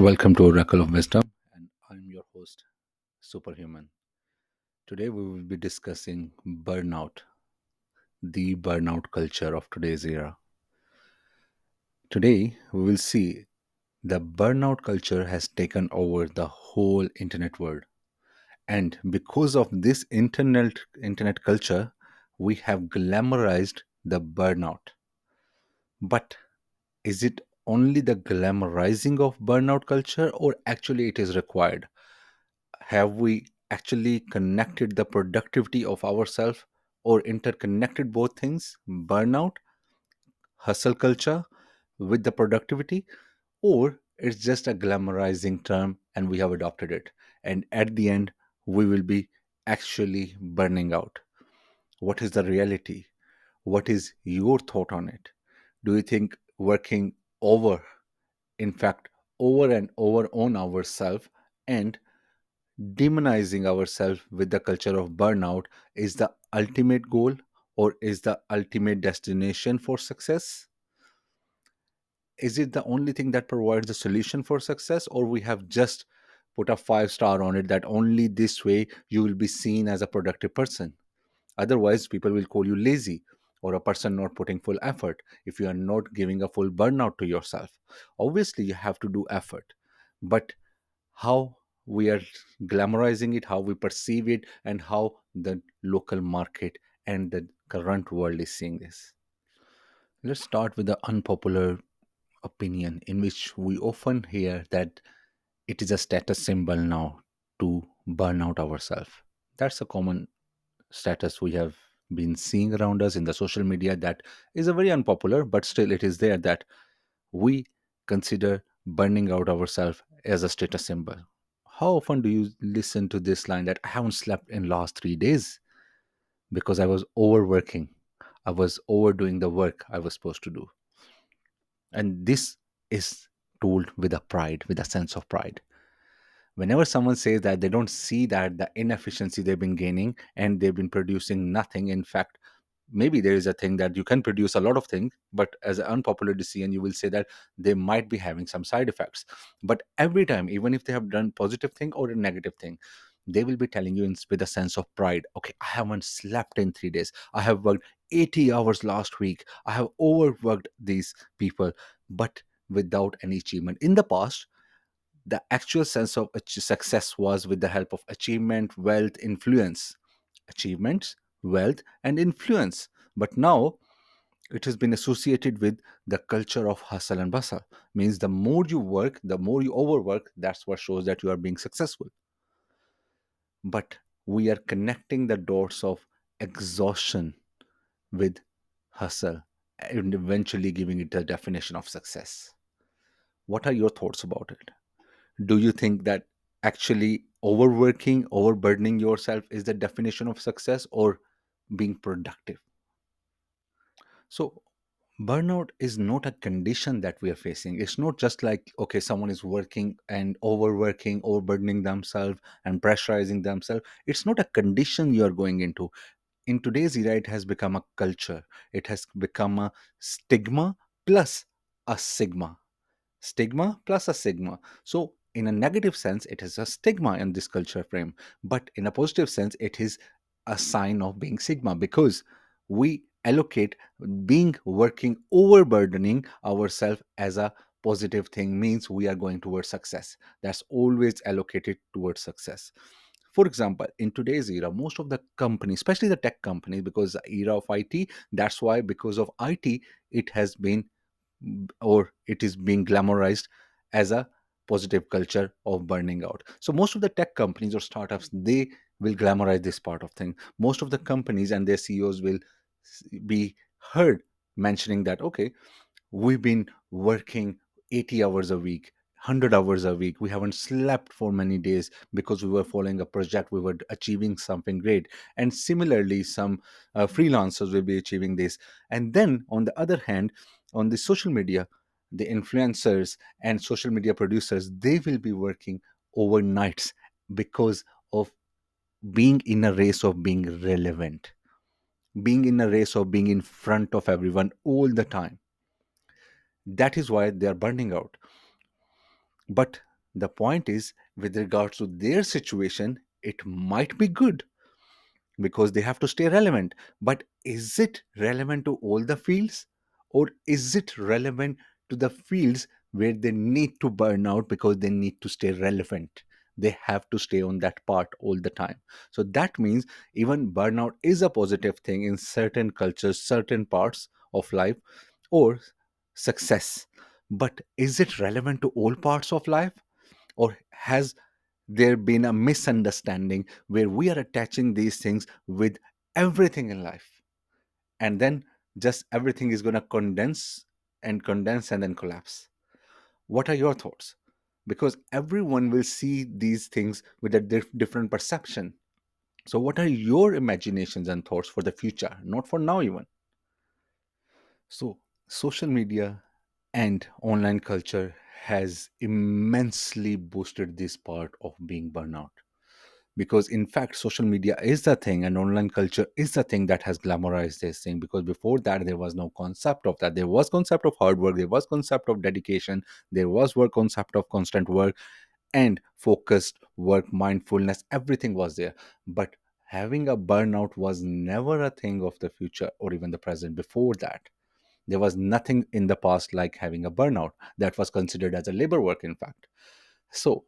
Welcome to Oracle of Wisdom, and I'm your host, Superhuman. Today, we will be discussing burnout, the burnout culture of today's era. Today, we will see the burnout culture has taken over the whole internet world. And because of this internet culture, we have glamorized the burnout. But is it only the glamorizing of burnout culture, or actually it is required? Have we actually connected the productivity of ourselves or interconnected both things, burnout, hustle culture, with the productivity, or it's just a glamorizing term and we have adopted it, and at the end we will be actually burning out? What is the reality? What is your thought on it? Do you think working over, in fact over and over on ourselves, and demonizing ourselves with the culture of burnout is the ultimate goal, or is the ultimate destination for success? Is it the only thing that provides the solution for success, or we have just put a 5 star on it that only this way you will be seen as a productive person? Otherwise people will call you lazy or a person not putting full effort if you are not giving a full burnout to yourself. Obviously you have to do effort, but how we are glamorizing it, how we perceive it, and how the local market and the current world is seeing this. Let's start with the unpopular opinion, in which we often hear that it is a status symbol now to burn out ourselves. That's a common status we have been seeing around us in the social media, that is a very unpopular, but still it is there, that we consider burning out ourselves as a status symbol. How often do you listen to this line that I haven't slept in last 3 days because I was overworking? I was overdoing the work I was supposed to do. And this is told with a pride, with a sense of pride. Whenever someone says that, they don't see that the inefficiency they've been gaining and they've been producing nothing. In fact, maybe there is a thing that you can produce a lot of things, but as an unpopular decision you will say that they might be having some side effects. But every time, even if they have done positive thing or a negative thing, they will be telling you with a sense of pride, okay, I haven't slept in 3 days, I have worked 80 hours last week, I have overworked these people, but without any achievement. In the past, the actual sense of success was with the help of achievement, wealth, influence. Achievements, wealth, and influence. But now it has been associated with the culture of hustle and bustle. Means the more you work, the more you overwork, that's what shows that you are being successful. But we are connecting the dots of exhaustion with hustle and eventually giving it a definition of success. What are your thoughts about it? Do you think that actually overworking, overburdening yourself is the definition of success, or being productive? So, burnout is not a condition that we are facing. It's not just like, okay, someone is working and overworking, overburdening themselves and pressurizing themselves. It's not a condition you are going into. In today's era, it has become a culture, it has become a stigma plus a sigma. Stigma plus a sigma. So, in a negative sense, it is a stigma in this culture frame, but in a positive sense, it is a sign of being sigma, because we allocate being working, overburdening ourselves as a positive thing, means we are going towards success. That's always allocated towards success. For example, in today's era, most of the companies, especially the tech companies, because the era of IT, that's why, because of IT, it has been, or it is being glamorized as a positive culture of burning out. So most of the tech companies or startups, they will glamorize this part of thing. Most of the companies and their CEOs will be heard mentioning that, okay, we've been working 80 hours a week, 100 hours a week. We haven't slept for many days because we were following a project, we were achieving something great. And similarly, some freelancers will be achieving this. And then, on the other hand, on the social media, the influencers and social media producers, they will be working overnights because of being in a race of being relevant, being in a race of being in front of everyone all the time. That is why they are burning out. But The point is, with regards to their situation, it might be good because they have to stay relevant. But is it relevant to all the fields? Or is it relevant to the fields where they need to burn out because they need to stay relevant? They have to stay on that part all the time. So that means even burnout is a positive thing in certain cultures, certain parts of life, or success. But is it relevant to all parts of life? Or has there been a misunderstanding where we are attaching these things with everything in life, and then just everything is going to condense and then collapse? What are your thoughts? Because everyone will see these things with a different perception. So what are your imaginations and thoughts for the future, not for now even? So social media and online culture has immensely boosted this part of being burnout, because in fact social media is the thing and online culture is the thing that has glamorized this thing. Because before that there was no concept of that. There was concept of hard work, there was concept of dedication, there was work concept of constant work and focused work, mindfulness, everything was there. But having a burnout was never a thing of the future or even the present. Before that there was nothing in the past like having a burnout. That was considered as a labor work, in fact. So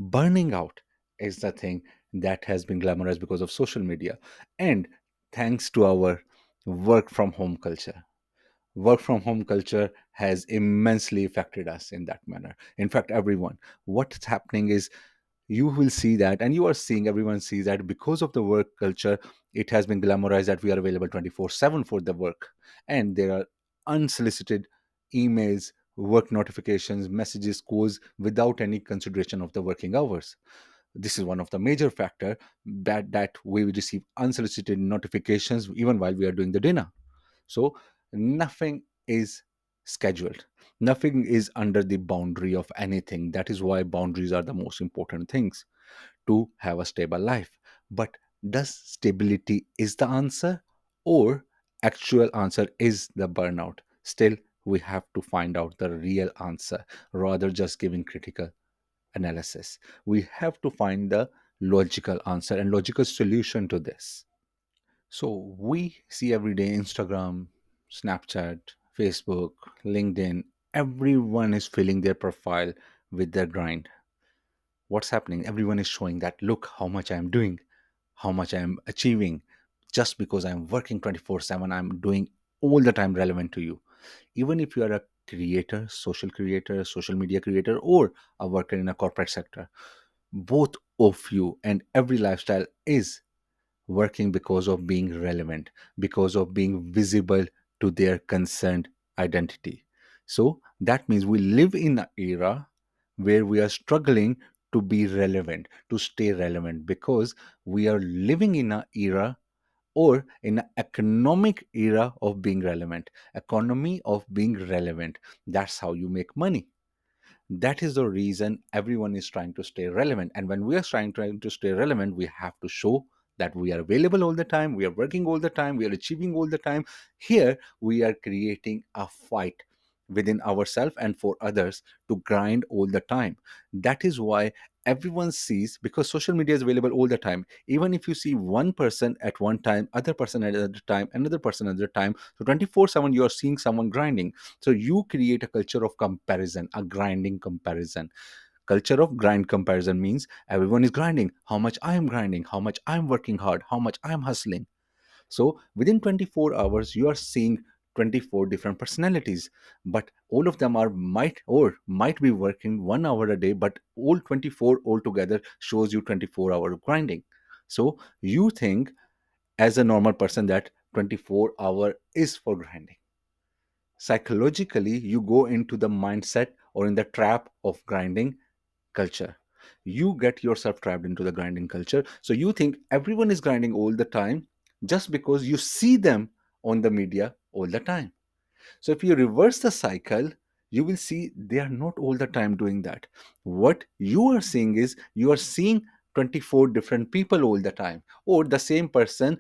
burning out is the thing that has been glamorized because of social media, and thanks to our work from home culture. Work from home culture has immensely affected us in that manner. In fact, everyone, what's happening is, you will see that, and you are seeing, everyone sees that because of the work culture, it has been glamorized that we are available 24/7 for the work. And there are unsolicited emails, work notifications, messages, calls without any consideration of the working hours. This is one of the major factor, that we receive unsolicited notifications even while we are doing the dinner. So nothing is scheduled, nothing is under the boundary of anything. That is why boundaries are the most important things to have a stable life. But does stability is the answer, or actual answer is the burnout? Still, we have to find out the real answer rather just giving critical analysis. We have to find the logical answer and logical solution to this. So we see every day Instagram, Snapchat, Facebook, LinkedIn, everyone is filling their profile with their grind. What's happening? Everyone is showing that, look how much I am doing, how much I am achieving. Just because I'm working 24/7, I'm doing all the time relevant to you. Even if you are a creator, social media creator, or a worker in a corporate sector, both of you and every lifestyle is working because of being relevant, because of being visible to their concerned identity. So that means we live in an era where we are struggling to be relevant, to stay relevant, because we are living in an era, or in an economic era of being relevant. Economy of being relevant. That's how you make money. That is the reason everyone is trying to stay relevant. And when we are trying to stay relevant, we have to show that we are available all the time, we are working all the time, we are achieving all the time. Here we are creating a fight within ourselves and for others to grind all the time. That is why everyone sees, because social media is available all the time. Even if you see one person at one time, other person at another time, another person at another time, so 24/7 you are seeing someone grinding. So you create a culture of comparison, a grinding comparison. Culture of grind comparison means everyone is grinding. How much I am grinding, how much I am working hard, how much I am hustling. So within 24 hours, you are seeing 24 different personalities, but all of them are might be working 1 hour a day, but all 24 altogether shows you 24-hour grinding. So you think as a normal person that 24-hour is for grinding. Psychologically you go into the mindset or in the trap of grinding culture. You get yourself trapped into the grinding culture, so you think everyone is grinding all the time just because you see them on the media all the time. So if you reverse the cycle, you will see they are not all the time doing that. What you are seeing is, you are seeing 24 different people all the time, or the same person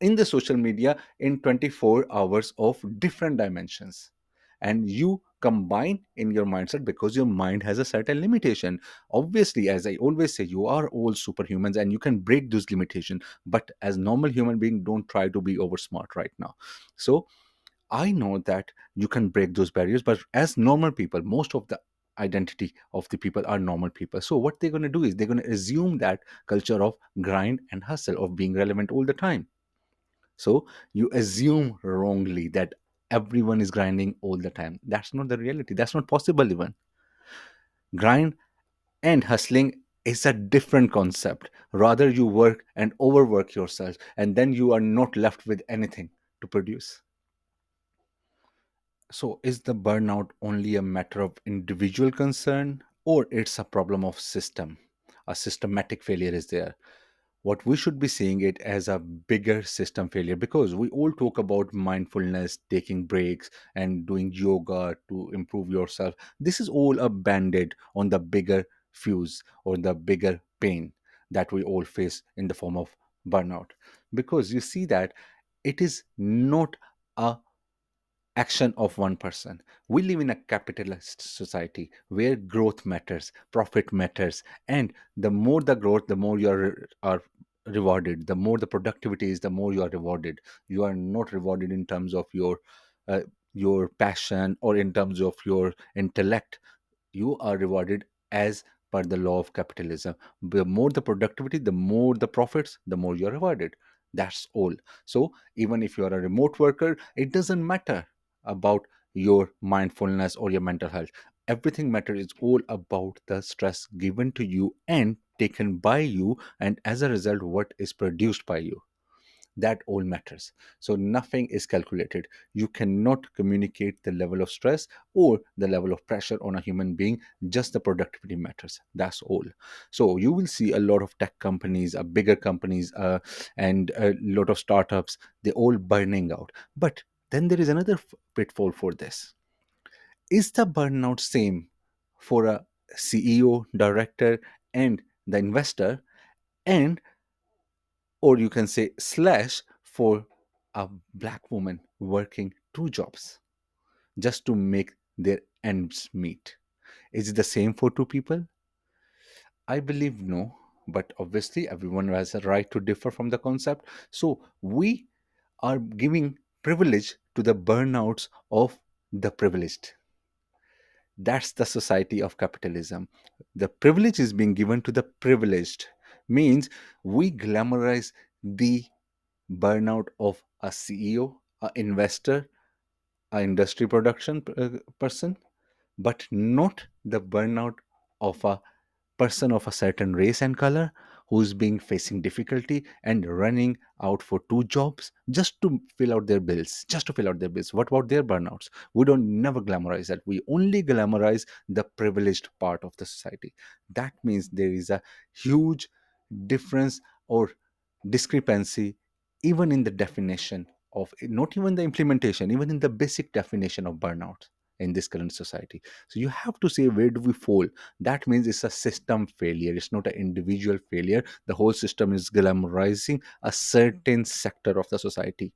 in the social media in 24 hours of different dimensions. And you combine in your mindset because your mind has a certain limitation. Obviously, as I always say, you are all superhumans and you can break those limitations, but as normal human being, don't try to be over smart right now. So I know that you can break those barriers, but as normal people, most of the identity of the people are normal people. So what they're going to do is they're going to assume that culture of grind and hustle, of being relevant all the time. So you assume wrongly that everyone is grinding all the time. That's not the reality. That's not possible even. Grind and hustling is a different concept. Rather, you work and overwork yourself, and then you are not left with anything to produce. So, is the burnout only a matter of individual concern, or it's a problem of system? A systematic failure is there. What we should be seeing it as a bigger system failure, because we all talk about mindfulness, taking breaks, and doing yoga to improve yourself. This is all a band-aid on the bigger fuse or the bigger pain that we all face in the form of burnout. Because you see that it is not a action of one person. We live in a capitalist society where growth matters, profit matters, and the more the growth, the more are rewarded. The more the productivity is, the more you are rewarded. You are not rewarded in terms of uh, your passion or in terms of your intellect. You are rewarded as per the law of capitalism. The more the productivity, the more the profits, the more you're rewarded. That's all. So even if you are a remote worker, it doesn't matter about your mindfulness or your mental health. Everything matters. It's all about the stress given to you and taken by you, and as a result what is produced by you. That all matters. So nothing is calculated. You cannot communicate the level of stress or the level of pressure on a human being. Just the productivity matters. That's all. So you will see a lot of tech companies, bigger companies, and a lot of startups, they all burning out. But then there is another pitfall for this. Is the burnout same for a CEO, director, and the investor, and or you can say slash for a black woman working two jobs just to make their ends meet? Is it the same for two people? I believe no, but obviously everyone has a right to differ from the concept. So we are giving privilege to the burnouts of the privileged. That's the society of capitalism. The privilege is being given to the privileged, means we glamorize the burnout of a CEO, a investor, a industry production person, but not the burnout of a person of a certain race and color who's being facing difficulty and running out for two jobs just to fill out their bills, just to fill out their bills. What about their burnouts? We don't never glamorize that. We only glamorize the privileged part of the society. That means there is a huge difference or discrepancy even in the definition of, not even the implementation, even in the basic definition of burnout in this current society. So you have to say, where do we fall? That means it's a system failure. It's not an individual failure. The whole system is glamorizing a certain sector of the society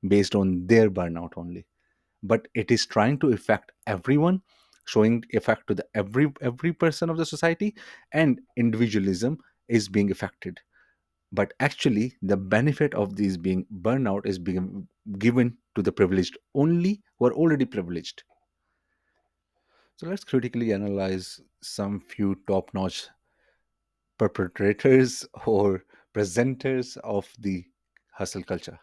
based on their burnout only. But it is trying to affect everyone, showing effect to the every person of the society, and individualism is being affected. But actually the benefit of these being burnout is being given to the privileged only, who are already privileged. So let's critically analyze some few top-notch perpetrators or presenters of the hustle culture.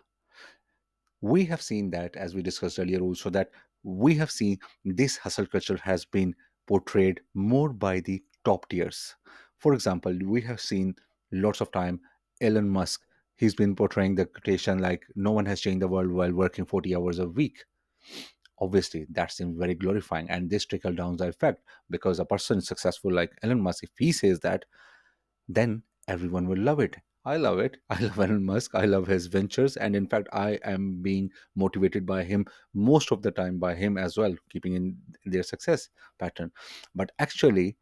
We have seen that, as we discussed earlier also, that we have seen this hustle culture has been portrayed more by the top tiers. For example, we have seen lots of time Elon Musk, he's been portraying the quotation like no one has changed the world while working 40 hours a week. Obviously that seems very glorifying, and this trickle down the effect, because a person successful like Elon Musk, if he says that, then everyone will love it. I love it. I love Elon Musk. I love his ventures. And in fact, I am being motivated by him most of the time, by him as well, keeping in their success pattern. But actually,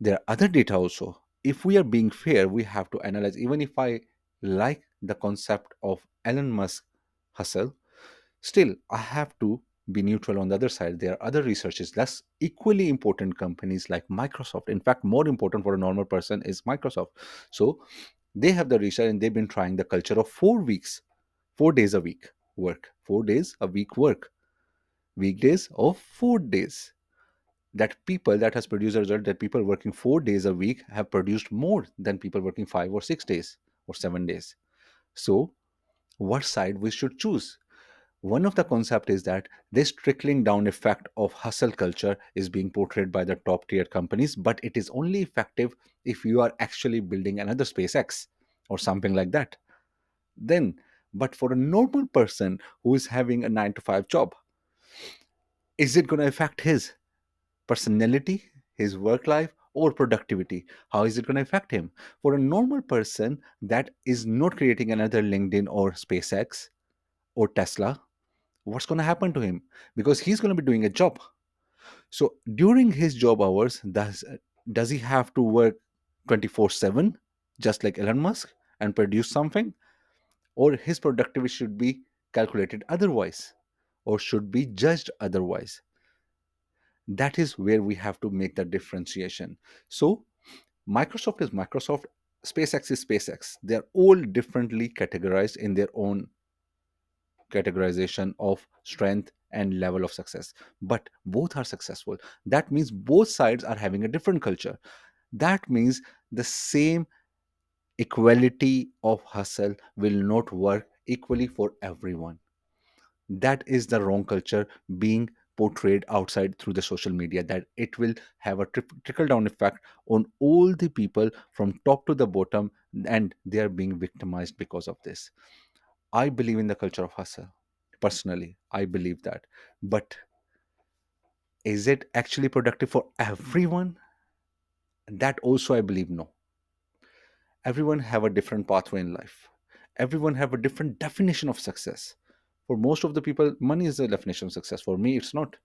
there are other data also. If we are being fair, we have to analyze. Even if I like the concept of Elon Musk hustle, still I have to be neutral on the other side. There are other researches that's equally important, companies like Microsoft. In fact, more important for a normal person is Microsoft. So they have the research, and they've been trying the culture of 4 weeks, 4 days a week work, 4 days a week work, weekdays of 4 days. That people that has produced a result that people working 4 days a week have produced more than people working 5 or 6 days or 7 days. So what side we should choose? One of the concept is that this trickling down effect of hustle culture is being portrayed by the top tier companies, but it is only effective if you are actually building another SpaceX or something like that. Then, but for a normal person who is having a 9 to 5 job, is it going to affect his personality, his work life, or productivity? How is it going to affect him? For a normal person that is not creating another LinkedIn or SpaceX or Tesla, what's going to happen to him? Because he's going to be doing a job. So during his job hours, does he have to work 24/7, just like Elon Musk, and produce something? Or his productivity should be calculated otherwise, or should be judged otherwise? That is where we have to make the differentiation. So Microsoft is Microsoft, SpaceX is SpaceX. They're all differently categorized in their own categorization of strength and level of success, but both are successful. That means both sides are having a different culture. That means the same equality of hustle will not work equally for everyone. That is the wrong culture being portrayed outside through the social media, that it will have a trickle down effect on all the people from top to the bottom, and they are being victimized because of this. I believe in the culture of hustle. Personally, I believe that. But is it actually productive for everyone? That also I believe no. Everyone have a different pathway in life. Everyone have a different definition of success. For most of the people, money is the definition of success. For me, it's not.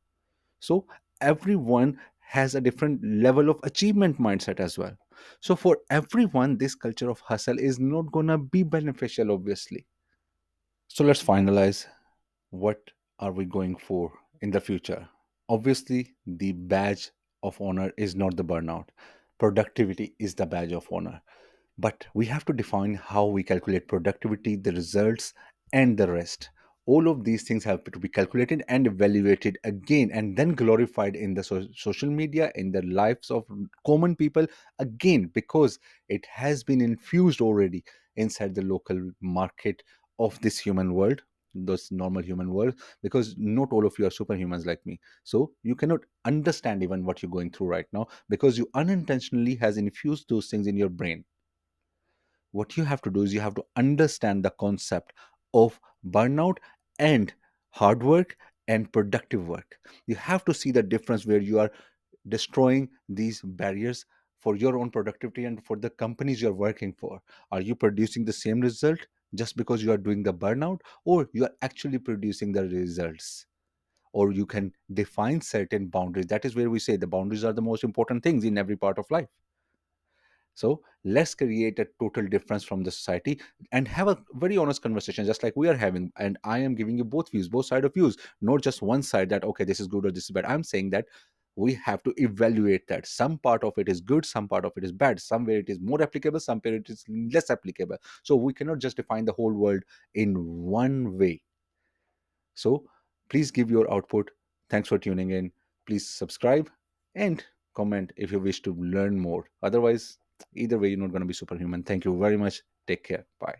So everyone has a different level of achievement mindset as well. So for everyone, this culture of hustle is not gonna be beneficial, obviously. So let's finalize. What are we going for in the future? Obviously, the badge of honor is not the burnout. Productivity is the badge of honor. But we have to define how we calculate productivity, the results, and the rest. All of these things have to be calculated and evaluated again, and then glorified in the social media, in the lives of common people again, because it has been infused already inside the local market of this human world, this normal human world, because not all of you are superhumans like me. So you cannot understand even what you're going through right now, because you unintentionally has infused those things in your brain. What you have to do is you have to understand the concept of burnout and hard work and productive work. You have to see the difference where you are destroying these barriers for your own productivity and for the companies you're working for. Are you producing the same result just because you are doing the burnout, or you are actually producing the results? Or you can define certain boundaries. That is where we say the boundaries are the most important things in every part of life. So let's create a total difference from the society and have a very honest conversation, just like we are having. And I am giving you both views, both side of views, not just one side that, okay, this is good or this is bad. I'm saying that we have to evaluate that. Some part of it is good, some part of it is bad. Somewhere it is more applicable, somewhere it is less applicable. So we cannot just define the whole world in one way. So please give your output. Thanks for tuning in. Please subscribe and comment if you wish to learn more. Otherwise, either way, you're not going to be superhuman. Thank you very much. Take care. Bye.